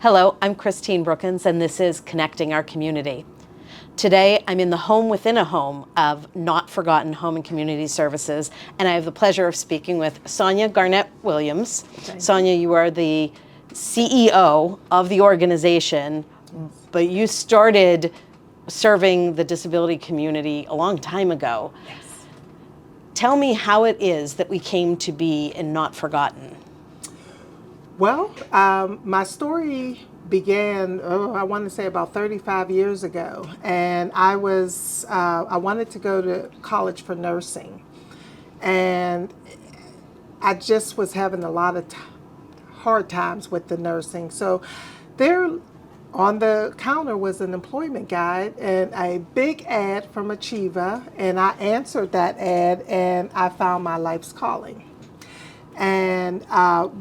Hello, I'm Christine Brookins, and this is Connecting Our Community. Today, I'm in the home within a home of Not Forgotten Home and Community Services, and I have the pleasure of speaking with Sonja Garnett Williams. Sonja, you are the CEO of the organization, but you started serving the disability community a long time ago. Yes. Tell me how it is that we came to be in Not Forgotten. Well, my story began, I want to say about 35 years ago, and I wanted to go to college for nursing, and I just was having a lot of hard times with the nursing. So there on the counter was an employment guide and a big ad from Achieva, and I answered that ad and I found my life's calling. And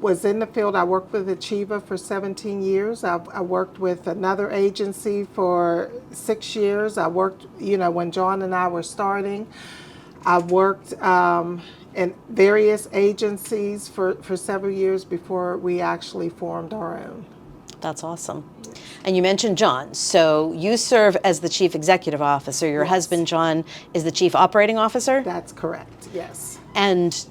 was in the field. I worked with Achieva for 17 years. I worked with another agency for 6 years. I worked, when John and I were starting. I worked in various agencies for several years before we actually formed our own. That's awesome. And you mentioned John. So you serve as the Chief Executive Officer. Your husband, John, is the Chief Operating Officer? That's correct, yes. And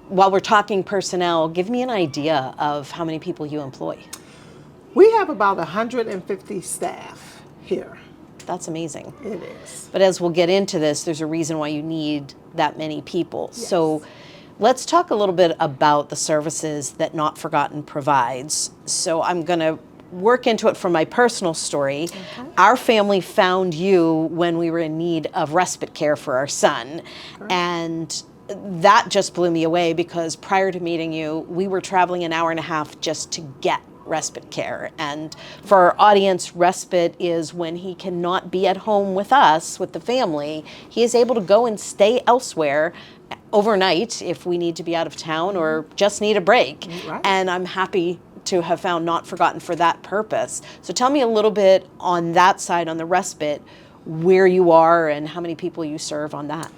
while we're talking personnel, give me an idea of how many people you employ. We have about 150 staff here. That's amazing. It is. But as we'll get into this, there's a reason why you need that many people. Yes. So let's talk a little bit about the services that Not Forgotten provides. So I'm going to work into it from my personal story. Okay. Our family found you when we were in need of respite care for our son. Correct. And that just blew me away because prior to meeting you, we were traveling an hour and a half just to get respite care. And for our audience, respite is when he cannot be at home with us, with the family. He is able to go and stay elsewhere overnight if we need to be out of town or just need a break. Right. And I'm happy to have found Not Forgotten for that purpose. So tell me a little bit on that side, on the respite, where you are and how many people you serve on that.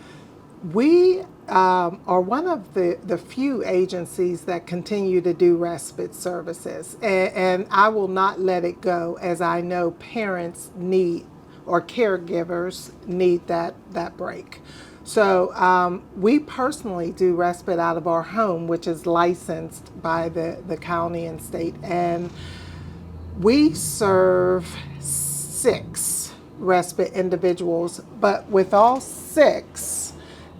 We are one of the few agencies that continue to do respite services, and I will not let it go, as I know parents need, or caregivers need that break. So we personally do respite out of our home, which is licensed by the county and state, and we serve 6 respite individuals, but with all 6,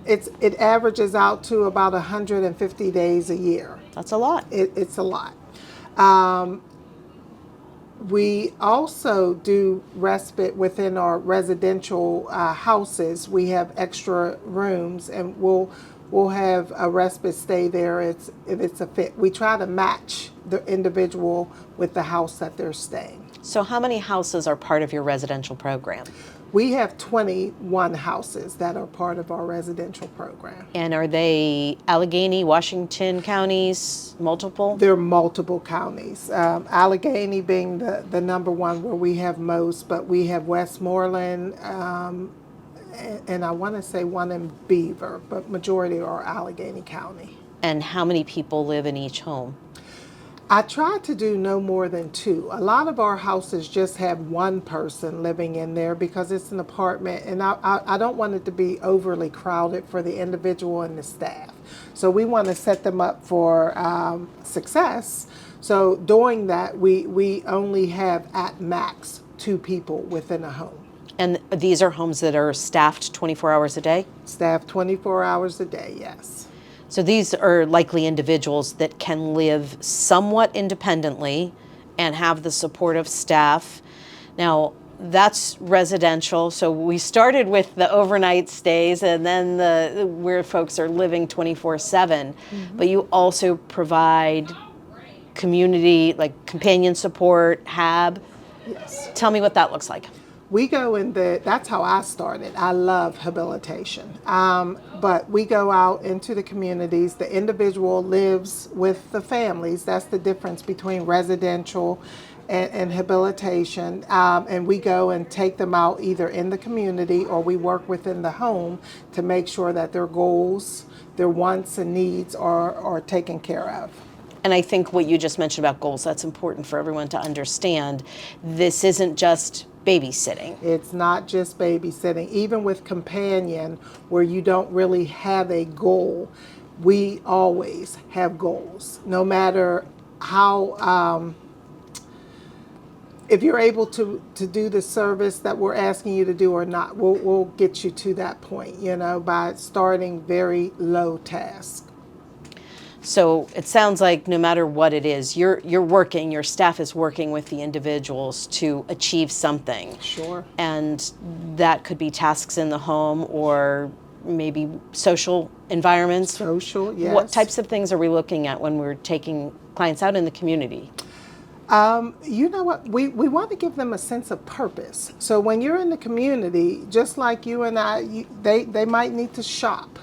it averages out to about 150 days a year. That's a lot. It's a lot. We also do respite within our residential houses. We have extra rooms, and we'll have a respite stay there if it's a fit. We try to match the individual with the house that they're staying. So how many houses are part of your residential program? We have 21 houses that are part of our residential program. And are they Allegheny, Washington counties, multiple? There are multiple counties. Allegheny being the number one where we have most, but we have Westmoreland, and I want to say one in Beaver, but majority are Allegheny County. And how many people live in each home? I try to do no more than 2. A lot of our houses just have one person living in there because it's an apartment, and I don't want it to be overly crowded for the individual and the staff. So we want to set them up for success. So doing that, we only have at max 2 people within a home. And these are homes that are staffed 24 hours a day? Staffed 24 hours a day, yes. So these are likely individuals that can live somewhat independently and have the support of staff. Now, that's residential. So we started with the overnight stays and then where folks are living 24/7. Mm-hmm. But you also provide community, like companion support, HAB. Yes. Tell me what that looks like. We go in that's how I started. I love habilitation. But we go out into the communities. The individual lives with the families. That's the difference between residential and habilitation. And we go and take them out either in the community or we work within the home to make sure that their goals, their wants and needs are taken care of. And I think what you just mentioned about goals, that's important for everyone to understand. This isn't just babysitting. It's not just babysitting. Even with companion, where you don't really have a goal, we always have goals. No matter how, if you're able to do the service that we're asking you to do or not, we'll get you to that point, by starting very low tasks. So it sounds like no matter what it is, you're working, your staff is working with the individuals to achieve something. Sure. And that could be tasks in the home or maybe social environments. Social, yes. What types of things are we looking at when we're taking clients out in the community? You know what? We want to give them a sense of purpose. So when you're in the community, just like you and I, they might need to shop.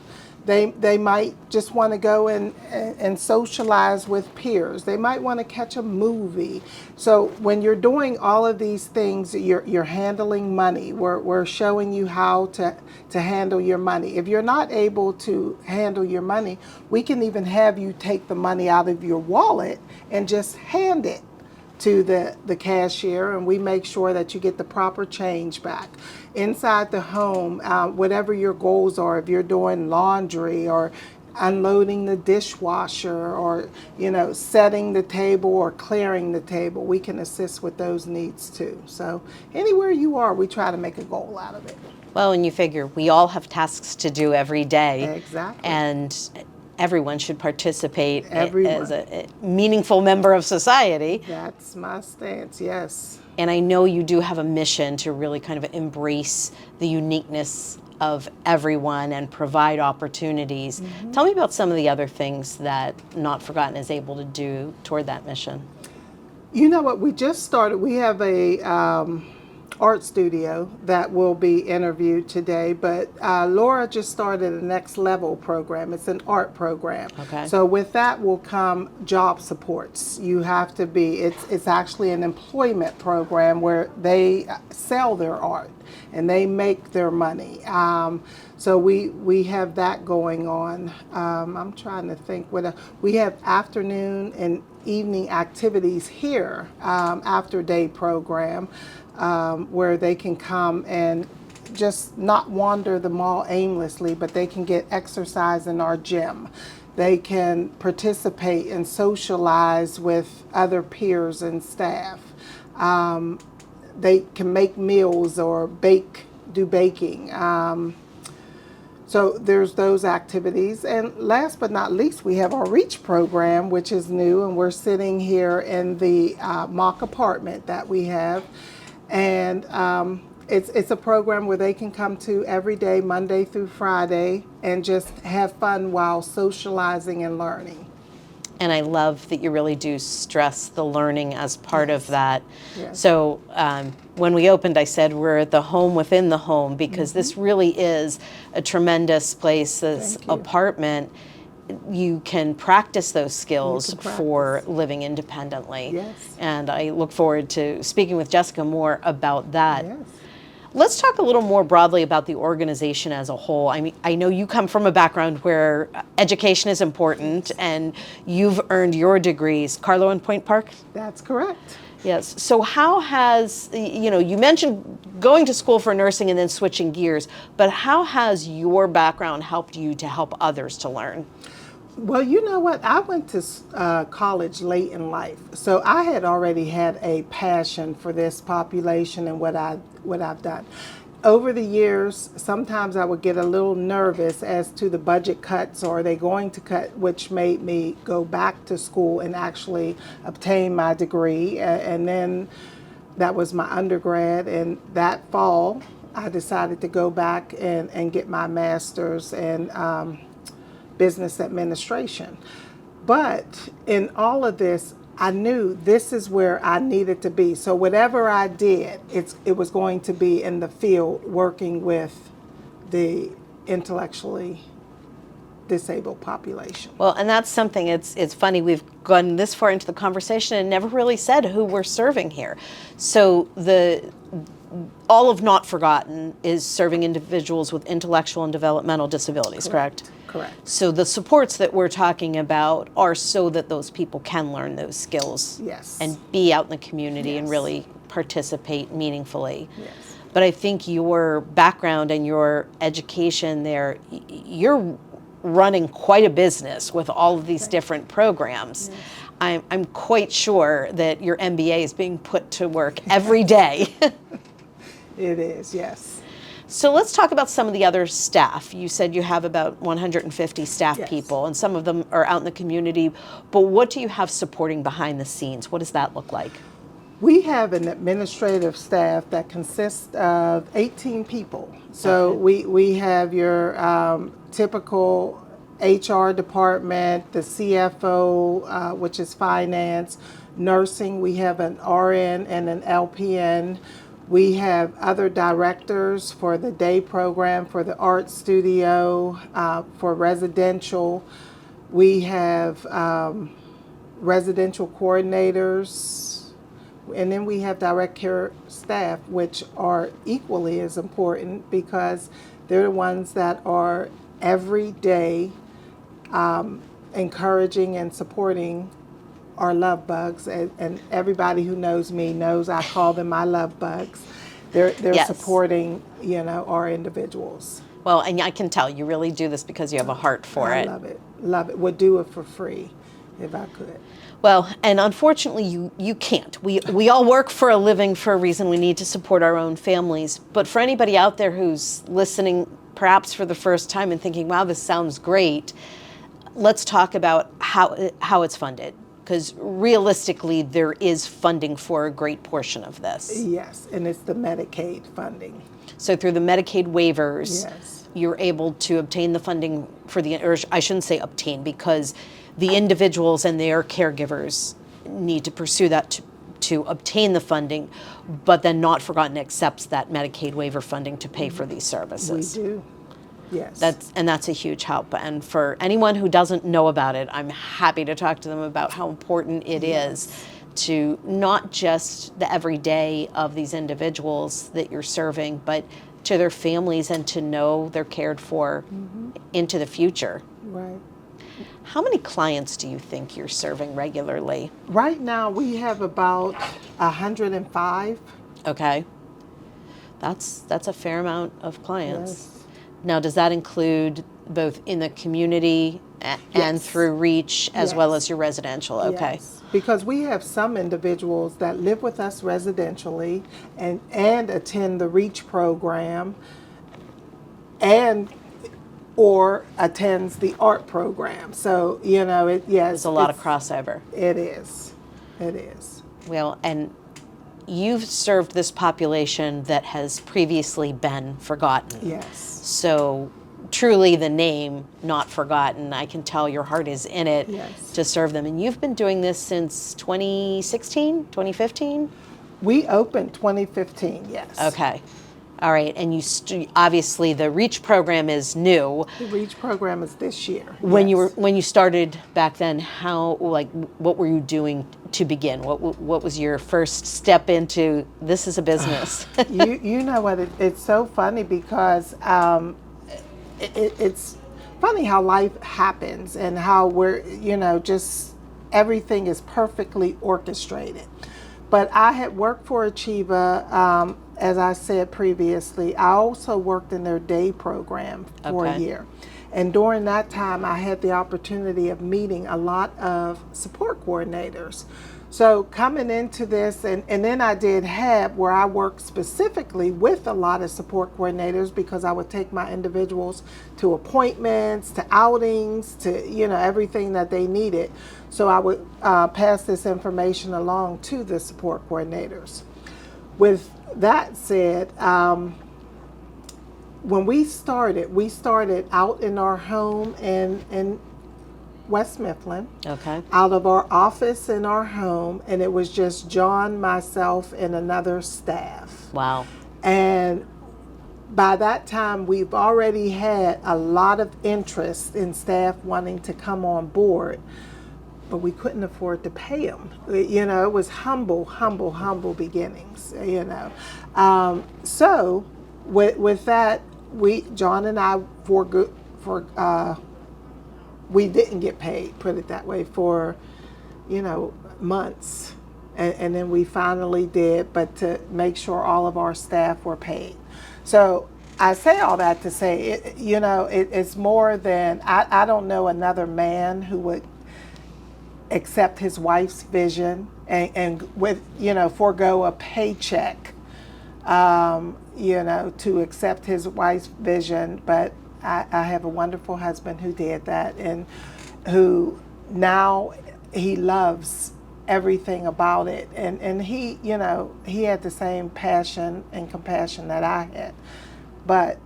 They might just want to go and socialize with peers. They might want to catch a movie. So when you're doing all of these things, you're handling money. We're showing you how to handle your money. If you're not able to handle your money, we can even have you take the money out of your wallet and just hand it to the cashier, and we make sure that you get the proper change back. Inside the home, whatever your goals are, if you're doing laundry or unloading the dishwasher or setting the table or clearing the table, we can assist with those needs too. So anywhere you are, we try to make a goal out of it. Well, and you figure we all have tasks to do every day. Exactly. And everyone should participate Everyone. as a meaningful member of society. That's my stance, yes. And I know you do have a mission to really kind of embrace the uniqueness of everyone and provide opportunities. Mm-hmm. Tell me about some of the other things that Not Forgotten is able to do toward that mission. You know what? We just started. We have a art studio that will be interviewed today, but Laura just started a Next Level program. It's an art program. Okay. So with that will come job supports. You have to be, it's actually an employment program where they sell their art and they make their money. So we have that going on. I'm trying to think we have afternoon and evening activities here, after day program, where they can come and just not wander the mall aimlessly, but they can get exercise in our gym. They can participate and socialize with other peers and staff. They can make meals or do baking. So there's those activities. And last but not least, we have our REACH program, which is new, and we're sitting here in the mock apartment that we have. And it's a program where they can come to every day, Monday through Friday, and just have fun while socializing and learning. And I love that you really do stress the learning as part Yes. of that. Yes. So when we opened, I said we're the home within the home, because this really is a tremendous place, this Thank you. apartment. You can practice those skills You can for practice. living independently. Yes. And I look forward to speaking with Jessica more about that. Yes. Let's talk a little more broadly about the organization as a whole. I mean, I know you come from a background where education is important and you've earned your degrees. Carlo and Point Park? That's correct. Yes. So how has, you mentioned going to school for nursing and then switching gears, but how has your background helped you to help others to learn? Well, you know what? I went to college late in life, so I had already had a passion for this population and what I've done. Over the years, sometimes I would get a little nervous as to the budget cuts, or are they going to cut, which made me go back to school and actually obtain my degree. And then that was my undergrad, and that fall I decided to go back and get my master's in business administration. But in all of this, I knew this is where I needed to be. So whatever I did, it was going to be in the field working with the intellectually disabled population. Well, and that's something, it's funny, we've gone this far into the conversation and never really said who we're serving here. So all of Not Forgotten is serving individuals with intellectual and developmental disabilities, correct? Correct. So the supports that we're talking about are so that those people can learn those skills. Yes. And be out in the community and Yes. really participate meaningfully. Yes. But I think your background and your education there, you're running quite a business with all of these different programs. Yes. I'm quite sure that your MBA is being put to work every day. It is, yes. So let's talk about some of the other staff. You said you have about 150 staff Yes. people, and some of them are out in the community. But what do you have supporting behind the scenes? What does that look like? We have an administrative staff that consists of 18 people. So we have your typical HR department, the CFO, which is finance, nursing. We have an RN and an LPN. We have other directors for the day program, for the art studio, for residential. We have residential coordinators. And then we have direct care staff, which are equally as important because they're the ones that are every day encouraging and supporting our love bugs. And everybody who knows me knows I call them my love bugs. They're Yes. supporting, our individuals. Well, and I can tell you really do this because you have a heart for I it. love it. Love it. Would do it for free if I could. Well, and unfortunately, you can't. We all work for a living for a reason. We need to support our own families. But for anybody out there who's listening, perhaps for the first time and thinking, wow, this sounds great, let's talk about how it's funded. Because realistically, there is funding for a great portion of this. Yes, and it's the Medicaid funding. So through the Medicaid waivers, Yes. you're able to obtain the funding for or I shouldn't say obtain, because the individuals and their caregivers need to pursue that to obtain the funding, but then Not Forgotten accepts that Medicaid waiver funding to pay for these services. We do. Yes. That's a huge help. And for anyone who doesn't know about it, I'm happy to talk to them about how important it is to not just the everyday of these individuals that you're serving, but to their families and to know they're cared for into the future. Right. How many clients do you think you're serving regularly? Right now we have about 105. Okay. That's a fair amount of clients. Yes. Now, does that include both in the community and Yes. through REACH as well Yes. as your residential? Okay. Yes. Because we have some individuals that live with us residentially and attend the REACH program or attends the art program. So, yes. There's a lot of crossover. It is. It is. Well, and you've served this population that has previously been forgotten. Yes. So truly the name, Not Forgotten, I can tell your heart is in it Yes. to serve them. And you've been doing this since 2016, 2015? We opened 2015, yes. Okay. All right. And you obviously the REACH program is new. The REACH program is this year. When yes. when you started back then, what were you doing to begin? What was your first step into this is a business? you know what? It's so funny because it's funny how life happens and how we're just everything is perfectly orchestrated. But I had worked for Achieva, as I said previously. I also worked in their day program for a year. And during that time, I had the opportunity of meeting a lot of support coordinators. So coming into this, and then I did HAB, where I worked specifically with a lot of support coordinators because I would take my individuals to appointments, to outings, to everything that they needed. So I would pass this information along to the support coordinators. With that said, when we started out in our home in West Mifflin. Okay. Out of our office in our home, and it was just John, myself, and another staff. Wow. And by that time, we've already had a lot of interest in staff wanting to come on board, but we couldn't afford to pay them. It was humble beginnings. So with that, John and I we didn't get paid, put it that way, for, months. And then we finally did, but to make sure all of our staff were paid. So I say all that to say, it's more than, I don't know another man who would accept his wife's vision and with, forego a paycheck, to accept his wife's vision. But I have a wonderful husband who did that, and who now he loves everything about it. And he, he had the same passion and compassion that I had. But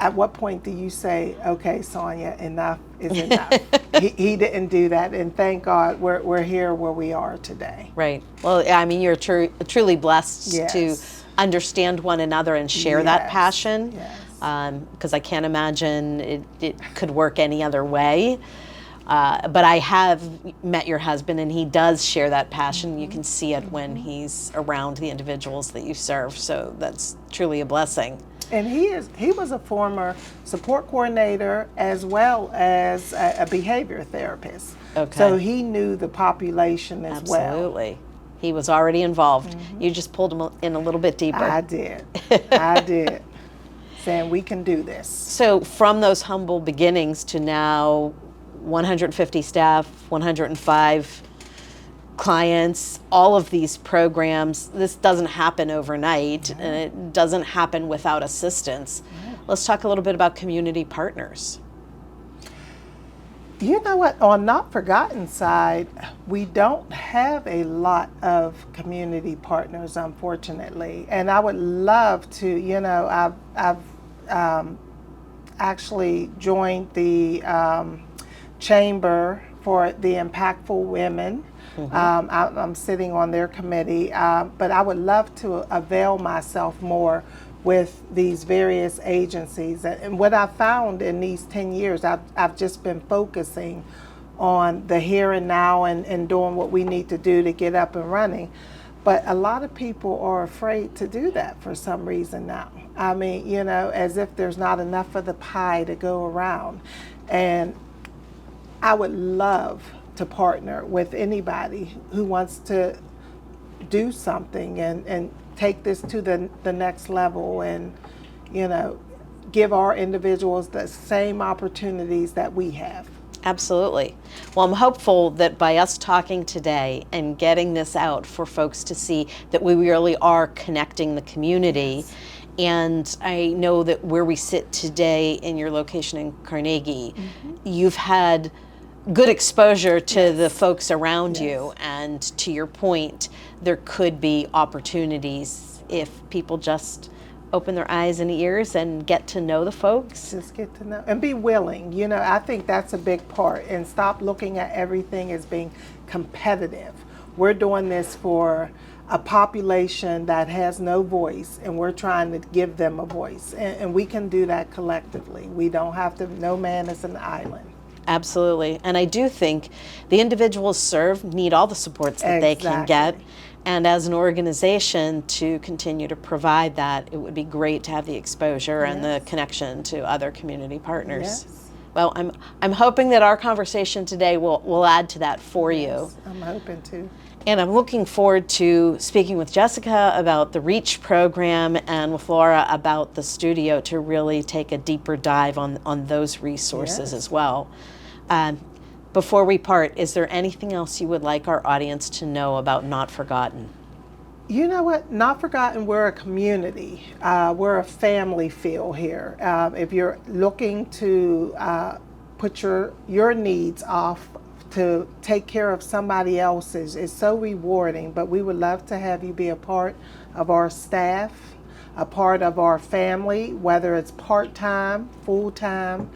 at what point do you say, okay, Sonja, enough is enough? He didn't do that, and thank God we're here where we are today. Right. Well, I mean, you're truly blessed Yes. to understand one another and share that Yes. passion. Yes. Because I can't imagine it could work any other way. But I have met your husband, and he does share that passion. You can see it when he's around the individuals that you serve. So that's truly a blessing. And he was a former support coordinator as well as a behavior therapist. Okay. So he knew the population as well. Absolutely. He was already involved. You just pulled him in a little bit deeper. I did. I did. Saying we can do this. So from those humble beginnings to now 150 staff, 105 clients, all of these programs, this doesn't happen overnight, and it doesn't happen without assistance. Let's talk a little bit about community partners. You know what? On Not Forgotten side, we don't have a lot of community partners, unfortunately. And I would love to, I've actually joined the chamber for the Impactful Women. I'm sitting on their committee, but I would love to avail myself more with these various agencies. And what I've found in these 10 years, I've just been focusing on the here and now and doing what we need to do to get up and running. But a lot of people are afraid to do that for some reason now. I mean, as if there's not enough of the pie to go around. And I would love to partner with anybody who wants to do something and take this to the next level, and give our individuals the same opportunities that we have. Absolutely. Well, I'm hopeful that by us talking today and getting this out for folks to see that we really are connecting the community. Yes. And I know that where we sit today in your location in Carnegie, you've had good exposure to the folks around you, and to your point, there could be opportunities if people just open their eyes and ears and get to know the folks. Just get to know and be willing. I think that's a big part, and stop looking at everything as being competitive. We're doing this for a population that has no voice, and we're trying to give them a voice, and we can do that collectively. We don't have to, no man is an island. Absolutely. And I do think the individuals served need all the supports that they can get. And as an organization, to continue to provide that, it would be great to have the exposure and the connection to other community partners. Yes. Well, I'm hoping that our conversation today will add to that for you. I'm hoping to. And I'm looking forward to speaking with Jessica about the REACH program, and with Laura about the studio, to really take a deeper dive on those resources as well. Before we part, is there anything else you would like our audience to know about Not Forgotten? You know what? Not Forgotten, we're a community. We're a family feel here. If you're looking to put your needs off to take care of somebody else's, it's so rewarding. But we would love to have you be a part of our staff, a part of our family, whether it's part-time, full-time,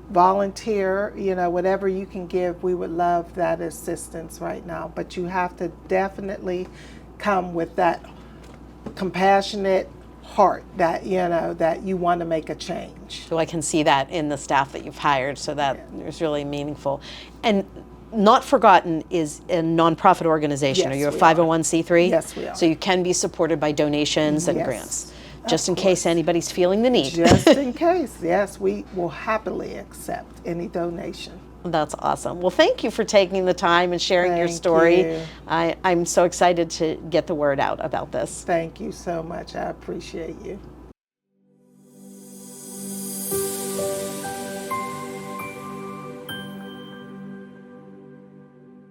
volunteer, whatever you can give. We would love that assistance right now. But you have to definitely come with that compassionate heart that that you want to make a change. So I can see that in the staff that you've hired, so that is really meaningful. And Not Forgotten is a nonprofit organization. Yes, Are you a we 501c3? Yes, we are. So you can be supported by donations and grants, just in case anybody's feeling the need. Just in case, yes, we will happily accept any donation. That's awesome. Well, thank you for taking the time and sharing your Thank story. you. I'm so excited to get the word out about this. Thank you so much. I appreciate you.